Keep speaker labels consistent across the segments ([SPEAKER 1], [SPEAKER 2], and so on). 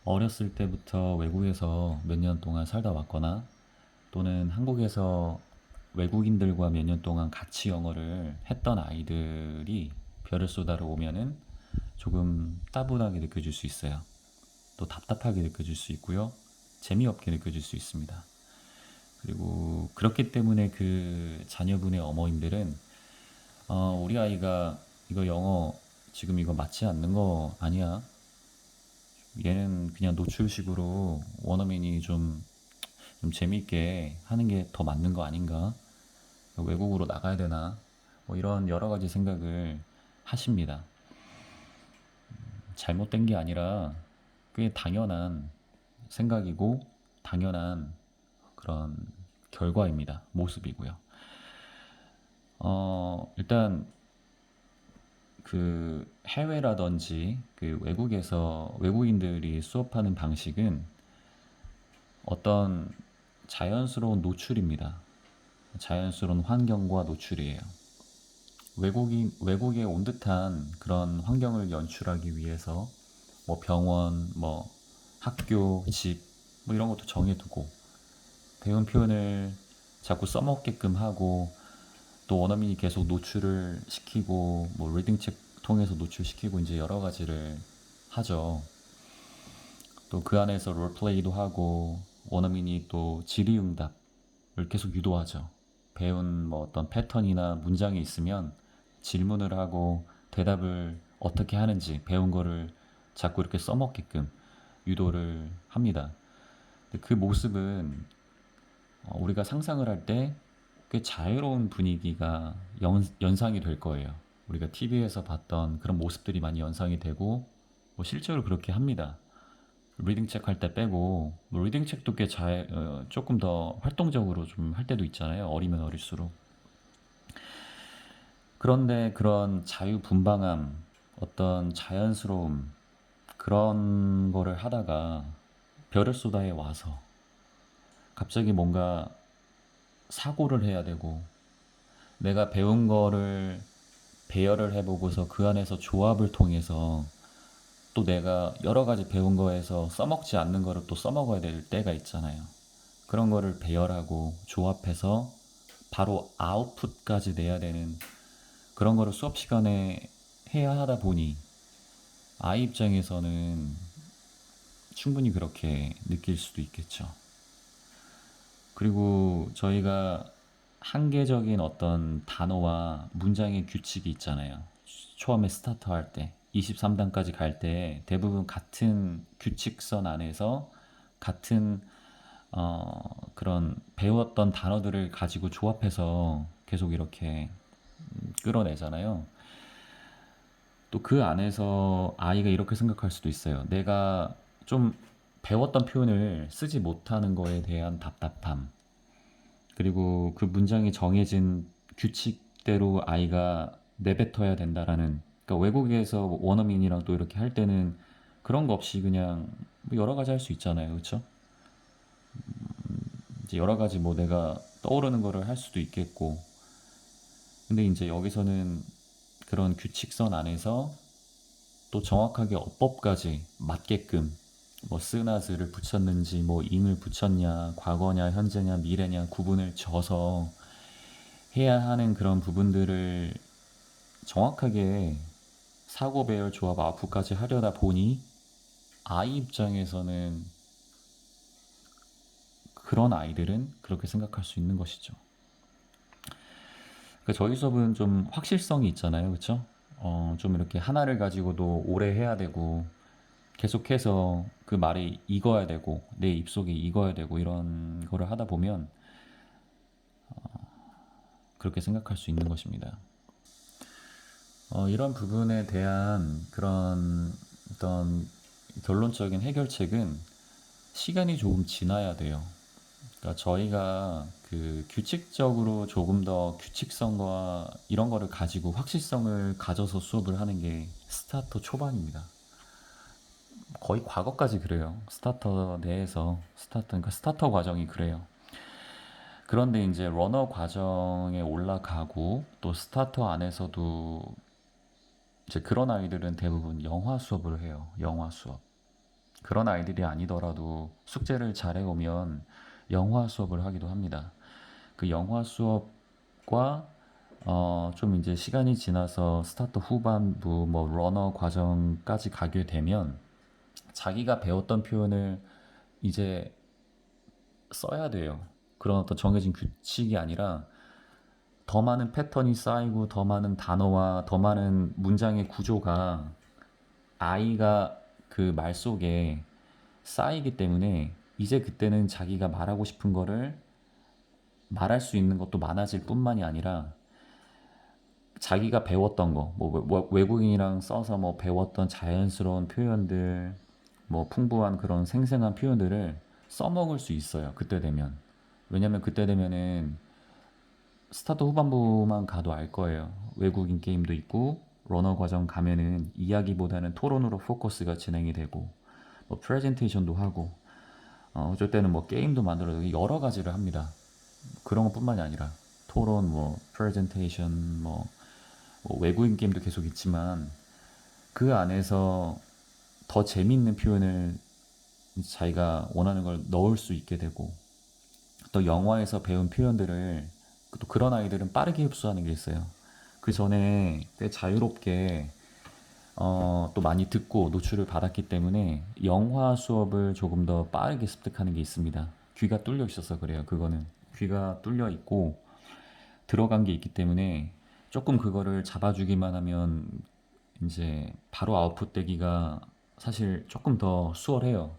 [SPEAKER 1] 어렸을 때부터 외국에서 몇 년 동안 살다 왔거나 또는 한국에서 외국인들과 몇 년 동안 같이 영어를 했던 아이들이 별을 쏟아로 오면은 조금 따분하게 느껴질 수 있어요. 또 답답하게 느껴질 수 있고요. 재미없게 느껴질 수 있습니다. 그리고 그렇기 때문에 그 자녀분의 어머님들은 우리 아이가 이거 영어 지금 이거 맞지 않는 거 아니야? 얘는 그냥 노출식으로 원어민이 좀 재밌게 하는 게 더 맞는 거 아닌가? 외국으로 나가야 되나? 뭐 이런 여러 가지 생각을 하십니다. 잘못된 게 아니라 꽤 당연한 생각이고 당연한 그런 결과입니다. 모습이고요. 일단 그 해외라든지 그 외국에서 외국인들이 수업하는 방식은 어떤 자연스러운 노출입니다. 자연스러운 환경과 노출이에요. 외국에 온 듯한 그런 환경을 연출하기 위해서 뭐 병원, 뭐 학교, 집, 뭐 이런 것도 정해두고 배운 표현을 자꾸 써먹게끔 하고 또 원어민이 계속 노출을 시키고 뭐 리딩책 통해서 노출시키고 이제 여러 가지를 하죠. 또 그 안에서 롤플레이도 하고 원어민이 또 질의응답을 계속 유도하죠. 배운 뭐 어떤 패턴이나 문장이 있으면 질문을 하고 대답을 어떻게 하는지 배운 거를 자꾸 이렇게 써먹게끔 유도를 합니다. 근데 그 모습은 우리가 상상을 할 때 꽤 자유로운 분위기가 연상이 될 거예요. 우리가 TV에서 봤던 그런 모습들이 많이 연상이 되고 뭐 실제로 그렇게 합니다. 리딩책 할 때 빼고 뭐 리딩책도 꽤 조금 더 활동적으로 좀 할 때도 있잖아요. 어리면 어릴수록. 그런데 그런 자유분방함, 어떤 자연스러움 그런 거를 하다가 별을 쏟아에 와서 갑자기 뭔가 사고를 해야 되고 내가 배운 거를 배열을 해보고서 그 안에서 조합을 통해서 또 내가 여러 가지 배운 거에서 써먹지 않는 거를 또 써먹어야 될 때가 있잖아요. 그런 거를 배열하고 조합해서 바로 아웃풋까지 내야 되는 그런 거를 수업 시간에 해야 하다 보니 아이 입장에서는 충분히 그렇게 느낄 수도 있겠죠. 그리고 저희가 한계적인 어떤 단어와 문장의 규칙이 있잖아요. 처음에 스타터 할 때, 23단까지 갈 때 대부분 같은 규칙선 안에서 같은 그런 배웠던 단어들을 가지고 조합해서 계속 이렇게 끌어내잖아요. 또 그 안에서 아이가 이렇게 생각할 수도 있어요. 내가 좀 배웠던 표현을 쓰지 못하는 거에 대한 답답함. 그리고 그 문장이 정해진 규칙대로 아이가 내뱉어야 된다라는, 그러니까 외국에서 원어민이랑 또 이렇게 할 때는 그런 거 없이 그냥 뭐 여러 가지 할 수 있잖아요. 그렇죠? 이제 여러 가지 뭐 내가 떠오르는 거를 할 수도 있겠고. 근데 이제 여기서는 그런 규칙선 안에서 또 정확하게 어법까지 맞게끔 뭐 쓰나스를 붙였는지 뭐 ing을 붙였냐 과거냐 현재냐 미래냐 구분을 져서 해야 하는 그런 부분들을 정확하게 사고 배열 조합 아웃풋까지 하려다 보니 아이 입장에서는 그런 아이들은 그렇게 생각할 수 있는 것이죠. 그러니까 저희 수업은 좀 확실성이 있잖아요, 그렇죠? 좀 이렇게 하나를 가지고도 오래 해야 되고 계속해서 그 말이 익어야 되고 내 입속에 익어야 되고 이런 거를 하다 보면 그렇게 생각할 수 있는 것입니다. 이런 부분에 대한 그런 어떤 결론적인 해결책은 시간이 조금 지나야 돼요. 그러니까 저희가 그 규칙적으로 조금 더 규칙성과 이런 거를 가지고 확실성을 가져서 수업을 하는 게 스타터 초반입니다. 거의 과거까지 그래요. 스타터 내에서 그러니까 스타터 과정이 그래요. 그런데 이제 러너 과정에 올라가고 또 스타터 안에서도 이제 그런 아이들은 대부분 영화 수업을 해요. 영화 수업. 그런 아이들이 아니더라도 숙제를 잘해오면 영화 수업을 하기도 합니다. 그 영화 수업과 좀 이제 시간이 지나서 스타트 후반부 뭐 러너 과정까지 가게 되면 자기가 배웠던 표현을 이제 써야 돼요. 그런 어떤 정해진 규칙이 아니라 더 많은 패턴이 쌓이고 더 많은 단어와 더 많은 문장의 구조가 아이가 그 말 속에 쌓이기 때문에 이제 그때는 자기가 말하고 싶은 거를 말할 수 있는 것도 많아질 뿐만이 아니라 자기가 배웠던 거, 뭐 외국인이랑 써서 뭐 배웠던 자연스러운 표현들, 뭐 풍부한 그런 생생한 표현들을 써먹을 수 있어요. 그때 되면. 왜냐면 그때 되면은 스타트 후반부만 가도 알 거예요. 외국인 게임도 있고 러너 과정 가면은 이야기보다는 토론으로 포커스가 진행이 되고 뭐 프레젠테이션도 하고 어쩔 때는 뭐 게임도 만들어도 여러 가지를 합니다. 그런 것뿐만이 아니라 토론, 뭐 프레젠테이션, 뭐 외국인 게임도 계속 있지만 그 안에서 더 재밌는 표현을 자기가 원하는 걸 넣을 수 있게 되고 또 영화에서 배운 표현들을 또 그런 아이들은 빠르게 흡수하는 게 있어요. 그 전에 꽤 자유롭게 또 많이 듣고 노출을 받았기 때문에 영화 수업을 조금 더 빠르게 습득하는 게 있습니다. 귀가 뚫려 있어서 그래요. 그거는 귀가 뚫려 있고 들어간 게 있기 때문에 조금 그거를 잡아주기만 하면 이제 바로 아웃풋 되기가 사실 조금 더 수월해요.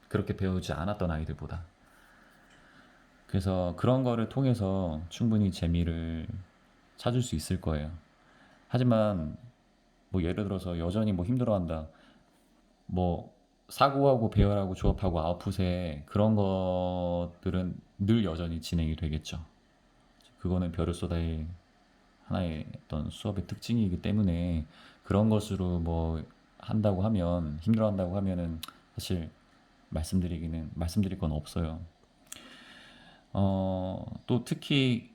[SPEAKER 1] 그렇게 배우지 않았던 아이들보다. 그래서 그런 거를 통해서 충분히 재미를 찾을 수 있을 거예요. 하지만 뭐 예를 들어서 여전히 뭐 힘들어한다. 뭐 사고하고 배열하고 조합하고 아웃풋에 그런 것들은 늘 여전히 진행이 되겠죠. 그거는 벼르소다의 하나의 어떤 수업의 특징이기 때문에 그런 것으로 뭐 한다고 하면 힘들어한다고 하면은 사실 말씀드릴 건 없어요. 또 특히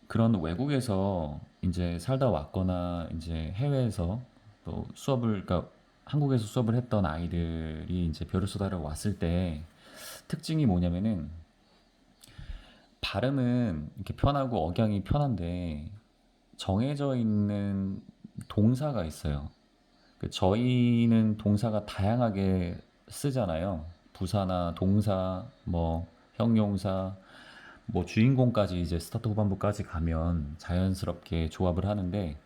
[SPEAKER 1] 그런 외국에서 이제 살다 왔거나 이제 해외에서 또 수업을 그러니까 한국에서 수업을 했던 아이들이 이제 벼르소다를 왔을 때 특징이 뭐냐면은 발음은 이렇게 편하고 억양이 편한데 정해져 있는 동사가 있어요. 저희는 동사가 다양하게 쓰잖아요. 부사나 동사, 뭐 형용사, 뭐 주인공까지 이제 스타트 후반부까지 가면 자연스럽게 조합을 하는데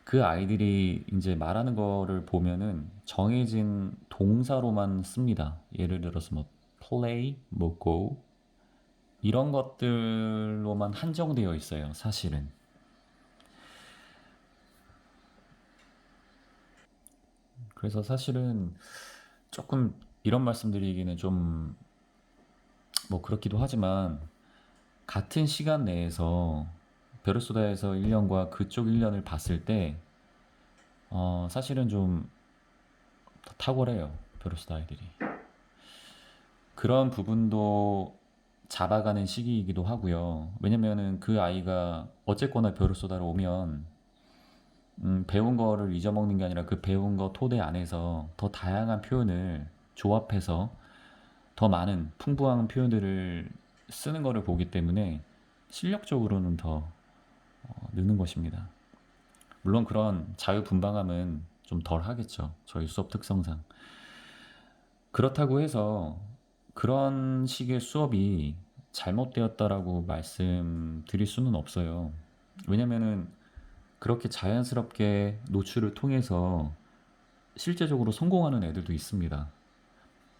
[SPEAKER 1] 그 아이들이 이제 말하는 거를 보면은 정해진 동사로만 씁니다. 예를 들어서 뭐 play, 뭐 go 이런 것들로만 한정되어 있어요. 사실은. 그래서 사실은 조금 이런 말씀드리기는 좀 뭐 그렇기도 하지만 같은 시간 내에서 베르소다에서 1년과 그쪽 1년을 봤을 때 사실은 좀 탁월해요. 베르소다 아이들이. 그런 부분도 잡아가는 시기이기도 하고요. 왜냐면은 그 아이가 어쨌거나 베르소다로 오면 배운 거를 잊어먹는 게 아니라 그 배운 거 토대 안에서 더 다양한 표현을 조합해서 더 많은 풍부한 표현들을 쓰는 거를 보기 때문에 실력적으로는 더 느는 것입니다. 물론 그런 자유분방함은 좀 덜 하겠죠. 저희 수업 특성상. 그렇다고 해서 그런 식의 수업이 잘못되었다라고 말씀드릴 수는 없어요. 왜냐면은 그렇게 자연스럽게 노출을 통해서 실제적으로 성공하는 애들도 있습니다.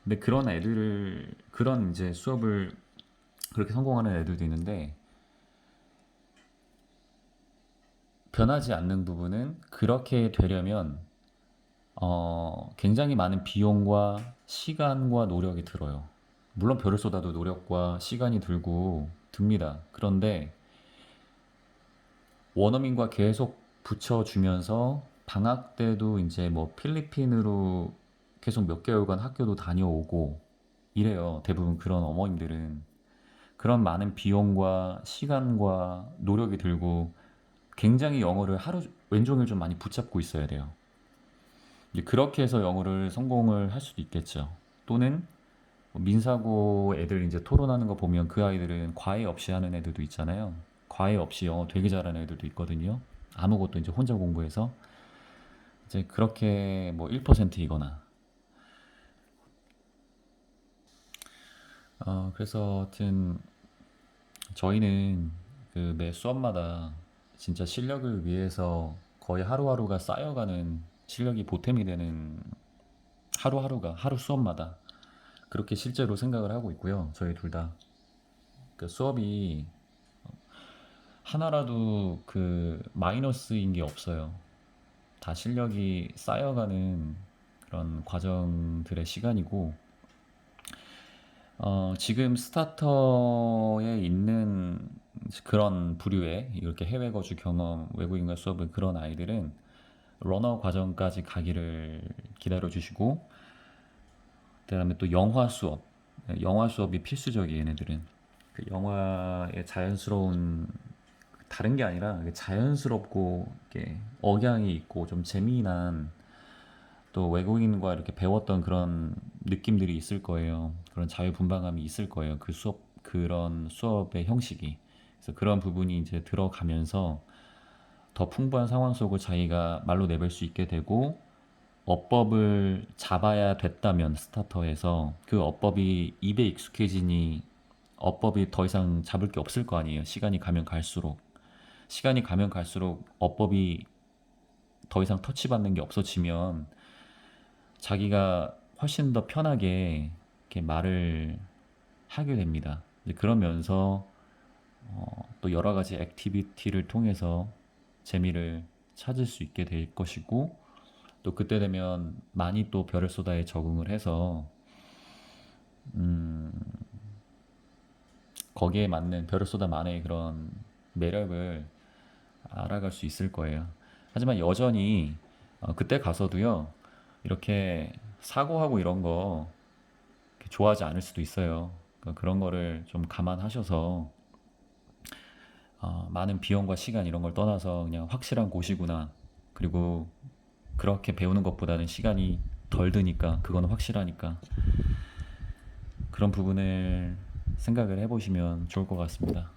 [SPEAKER 1] 근데 그런 이제 수업을 그렇게 성공하는 애들도 있는데 변하지 않는 부분은 그렇게 되려면 굉장히 많은 비용과 시간과 노력이 들어요. 물론 별을 쏟아도 노력과 시간이 들고 듭니다. 그런데 원어민과 계속 붙여주면서 방학 때도 이제 뭐 필리핀으로 계속 몇 개월간 학교도 다녀오고 이래요. 대부분 그런 어머님들은. 그런 많은 비용과 시간과 노력이 들고 굉장히 영어를 하루 왼종일 좀 많이 붙잡고 있어야 돼요. 이제 그렇게 해서 영어를 성공을 할 수도 있겠죠. 또는 뭐 민사고 애들 이제 토론하는 거 보면 그 아이들은 과외 없이 하는 애들도 있잖아요. 과외 없이 영어 되게 잘하는 애들도 있거든요. 아무것도 이제 혼자 공부해서 이제 그렇게 뭐 1%이거나. 그래서 하여튼 저희는 그 매 수업마다 진짜 실력을 위해서 거의 하루하루가 쌓여가는 실력이 보탬이 되는 하루하루가 하루 수업마다 그렇게 실제로 생각을 하고 있고요. 저희 둘 다. 그 수업이 하나라도 그 마이너스인 게 없어요. 다 실력이 쌓여가는 그런 과정들의 시간이고, 지금 스타터에 있는 그런 부류의 이렇게 해외 거주 경험, 외국인과 수업을 그런 아이들은 러너 과정까지 가기를 기다려 주시고, 그다음에 또 영화 수업이 필수적이에요, 얘네들은. 그 영화의 자연스러운 다른 게 아니라 자연스럽고 이렇게 억양이 있고 좀 재미난 또 외국인과 이렇게 배웠던 그런 느낌들이 있을 거예요. 그런 자유분방함이 있을 거예요. 그런 수업의 형식이. 그래서 그런 부분이 이제 들어가면서 더 풍부한 상황 속을 자기가 말로 내볼 수 있게 되고 어법을 잡아야 됐다면 스타터에서 그 어법이 입에 익숙해지니 어법이 더 이상 잡을 게 없을 거 아니에요. 시간이 가면 갈수록 어법이 더 이상 터치받는 게 없어지면 자기가 훨씬 더 편하게 이렇게 말을 하게 됩니다. 이제 그러면서 또 여러 가지 액티비티를 통해서 재미를 찾을 수 있게 될 것이고 또 그때 되면 많이 또 별을 쏟아에 적응을 해서 음, 거기에 맞는 별을 쏟아만의 그런 매력을 알아갈 수 있을 거예요. 하지만 여전히 그때 가서도요 이렇게 사고하고 이런 거 좋아하지 않을 수도 있어요. 그러니까 그런 거를 좀 감안하셔서 많은 비용과 시간 이런 걸 떠나서 그냥 확실한 곳이구나. 그리고 그렇게 배우는 것보다는 시간이 덜 드니까 그거는 확실하니까 그런 부분을 생각을 해보시면 좋을 것 같습니다.